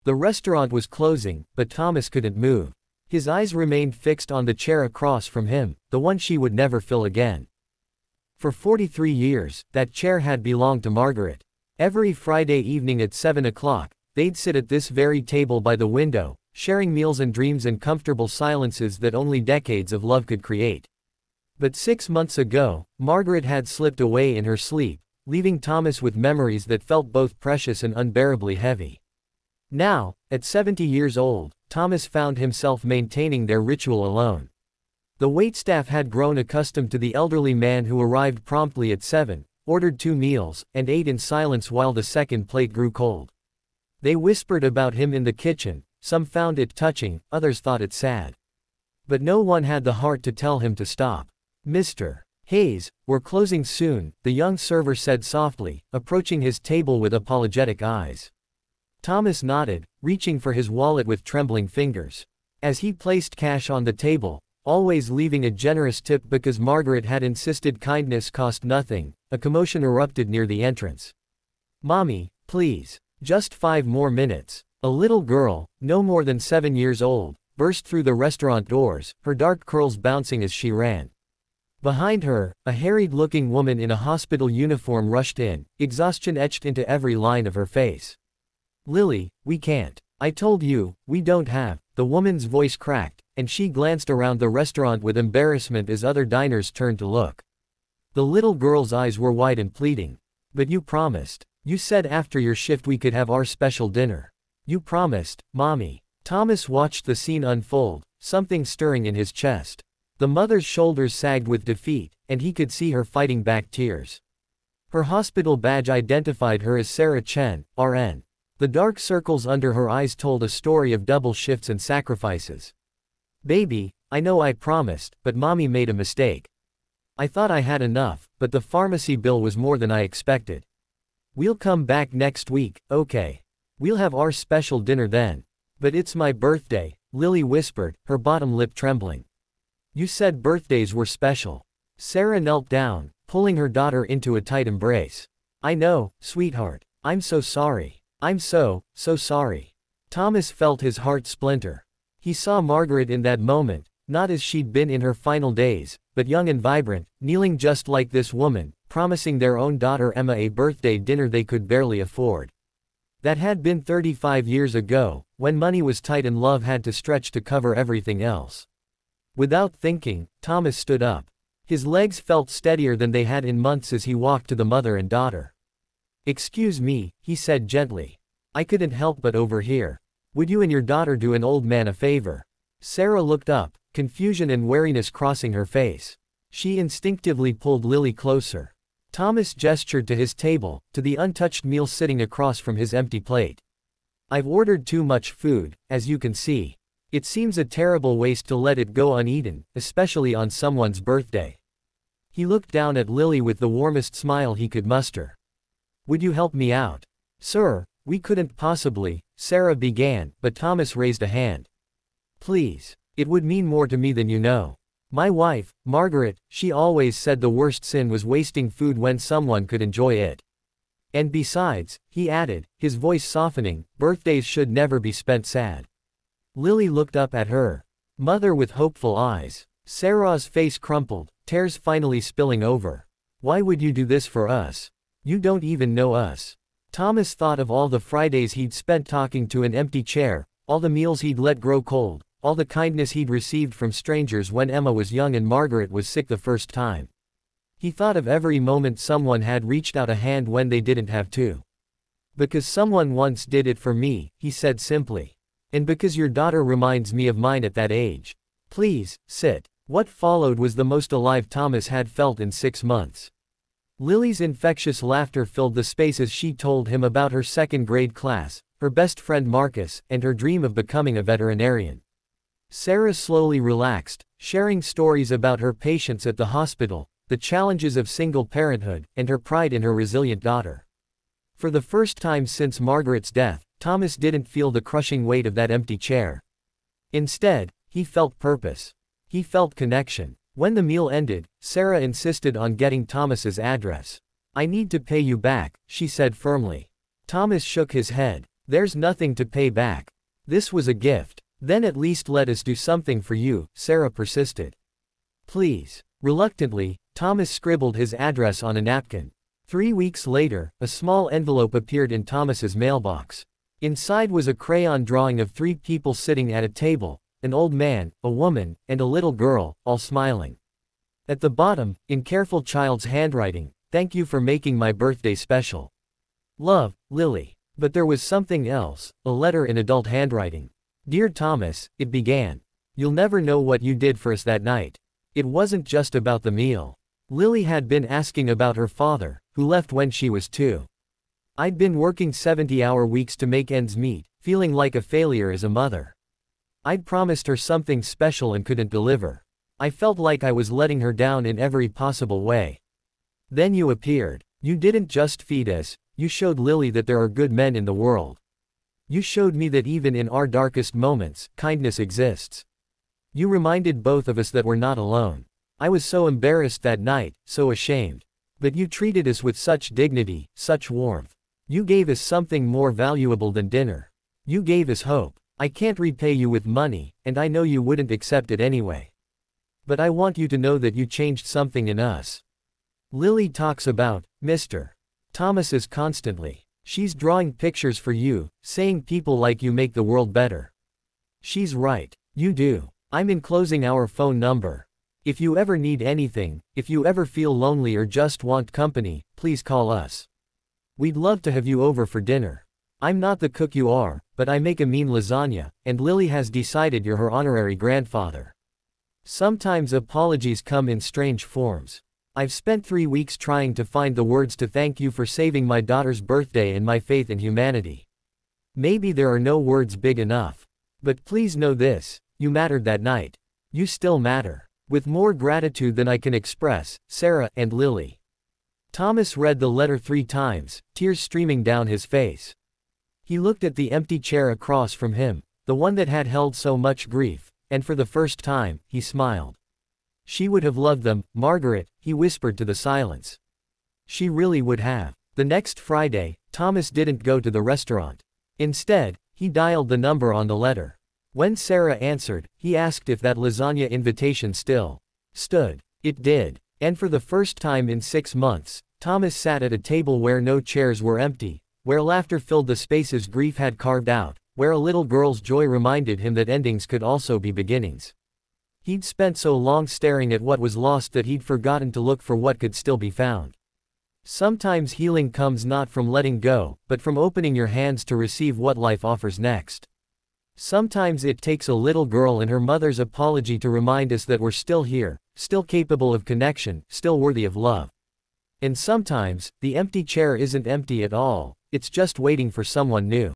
The restaurant was closing, but Thomas couldn't move. His eyes remained fixed on the chair across from him, the one she would never fill again. For 43 years, that chair had belonged to Margaret. Every Friday evening at 7 o'clock, they'd sit at this very table by the window, sharing meals and dreams and comfortable silences that only decades of love could create. But 6 months ago, Margaret had slipped away in her sleep, leaving Thomas with memories that felt both precious and unbearably heavy. Now, at 70 years old, Thomas found himself maintaining their ritual alone. The waitstaff had grown accustomed to the elderly man who arrived promptly at 7, ordered 2 meals, and ate in silence while the second plate grew cold. They whispered about him in the kitchen, some found it touching, others thought it sad. But no one had the heart to tell him to stop. "Mr. Hayes, we're closing soon," the young server said softly, approaching his table with apologetic eyes. Thomas nodded, reaching for his wallet with trembling fingers. As he placed cash on the table, always leaving a generous tip because Margaret had insisted kindness cost nothing, a commotion erupted near the entrance. "Mommy, please. Just 5 more minutes." A little girl, no more than 7 years old, burst through the restaurant doors, her dark curls bouncing as she ran. Behind her, a harried-looking woman in a hospital uniform rushed in, exhaustion etched into every line of her face. "Lily, we can't. I told you, we don't have." The woman's voice cracked, and she glanced around the restaurant with embarrassment as other diners turned to look. The little girl's eyes were wide and pleading. "But you promised. You said after your shift we could have our special dinner. You promised, Mommy." Thomas watched the scene unfold, something stirring in his chest. The mother's shoulders sagged with defeat, and he could see her fighting back tears. Her hospital badge identified her as Sarah Chen, RN. The dark circles under her eyes told a story of double shifts and sacrifices. "Baby, I know I promised, but Mommy made a mistake. I thought I had enough, but the pharmacy bill was more than I expected. We'll come back next week, okay? We'll have our special dinner then." "But it's my birthday," Lily whispered, her bottom lip trembling. "You said birthdays were special." Sarah knelt down, pulling her daughter into a tight embrace. "I know, sweetheart. I'm so sorry. I'm so sorry." Thomas felt his heart splinter. He saw Margaret in that moment, not as she'd been in her final days, but young and vibrant, kneeling just like this woman, promising their own daughter Emma a birthday dinner they could barely afford. That had been 35 years ago, when money was tight and love had to stretch to cover everything else. Without thinking, Thomas stood up. His legs felt steadier than they had in months as he walked to the mother and daughter. "Excuse me," he said gently. "I couldn't help but overhear. Would you and your daughter do an old man a favor?" Sarah looked up, confusion and wariness crossing her face. She instinctively pulled Lily closer. Thomas gestured to his table, to the untouched meal sitting across from his empty plate. "I've ordered too much food, as you can see. It seems a terrible waste to let it go uneaten, especially on someone's birthday." He looked down at Lily with the warmest smile he could muster. "Would you help me out?" "Sir, we couldn't possibly," Sarah began, but Thomas raised a hand. "Please. It would mean more to me than you know. My wife, Margaret, she always said the worst sin was wasting food when someone could enjoy it. And besides," he added, his voice softening, "birthdays should never be spent sad." Lily looked up at her mother with hopeful eyes. Sarah's face crumpled, tears finally spilling over. "Why would you do this for us? You don't even know us." Thomas thought of all the Fridays he'd spent talking to an empty chair, all the meals he'd let grow cold, all the kindness he'd received from strangers when Emma was young and Margaret was sick the first time. He thought of every moment someone had reached out a hand when they didn't have to. "Because someone once did it for me," he said simply. "And because your daughter reminds me of mine at that age. Please, sit." What followed was the most alive Thomas had felt in 6 months. Lily's infectious laughter filled the space as she told him about her second-grade class, her best friend Marcus, and her dream of becoming a veterinarian. Sarah slowly relaxed, sharing stories about her patients at the hospital, the challenges of single parenthood, and her pride in her resilient daughter. For the first time since Margaret's death, Thomas didn't feel the crushing weight of that empty chair. Instead, he felt purpose. He felt connection. When the meal ended, Sarah insisted on getting Thomas's address. "I need to pay you back," she said firmly. Thomas shook his head. There's nothing to pay back. This was a gift. Then at least let us do something for you, Sarah persisted. Please. Reluctantly, Thomas scribbled his address on a napkin. 3 weeks later, a small envelope appeared in Thomas's mailbox. Inside was a crayon drawing of 3 people sitting at a table, an old man, a woman, and a little girl, all smiling. At the bottom, in careful child's handwriting, "Thank you for making my birthday special. Love, Lily." But there was something else, a letter in adult handwriting. "Dear Thomas," it began. "You'll never know what you did for us that night. It wasn't just about the meal. Lily had been asking about her father, who left when she was 2. I'd been working 70-hour weeks to make ends meet, feeling like a failure as a mother. I'd promised her something special and couldn't deliver. I felt like I was letting her down in every possible way. Then you appeared. You didn't just feed us, you showed Lily that there are good men in the world. You showed me that even in our darkest moments, kindness exists. You reminded both of us that we're not alone. I was so embarrassed that night, so ashamed. But you treated us with such dignity, such warmth. You gave us something more valuable than dinner. You gave us hope. I can't repay you with money, and I know you wouldn't accept it anyway. But I want you to know that you changed something in us. Lily talks about Mr. Thomas's constantly. She's drawing pictures for you, saying people like you make the world better. She's right. You do. I'm enclosing our phone number. If you ever need anything, if you ever feel lonely or just want company, please call us. We'd love to have you over for dinner. I'm not the cook you are, but I make a mean lasagna, and Lily has decided you're her honorary grandfather. Sometimes apologies come in strange forms. I've spent 3 weeks trying to find the words to thank you for saving my daughter's birthday and my faith in humanity. Maybe there are no words big enough. But please know this, you mattered that night. You still matter. With more gratitude than I can express, Sarah and Lily. Thomas read the letter 3 times, tears streaming down his face. He looked at the empty chair across from him, the one that had held so much grief, and for the first time, he smiled. She would have loved them, Margaret, he whispered to the silence. She really would have. The next Friday, Thomas didn't go to the restaurant. Instead, he dialed the number on the letter. When Sarah answered, he asked if that lasagna invitation still stood. It did. And for the first time in 6 months, Thomas sat at a table where no chairs were empty, where laughter filled the spaces grief had carved out, where a little girl's joy reminded him that endings could also be beginnings. He'd spent so long staring at what was lost that he'd forgotten to look for what could still be found. Sometimes healing comes not from letting go, but from opening your hands to receive what life offers next. Sometimes it takes a little girl and her mother's apology to remind us that we're still here, still capable of connection, still worthy of love. And sometimes, the empty chair isn't empty at all, it's just waiting for someone new.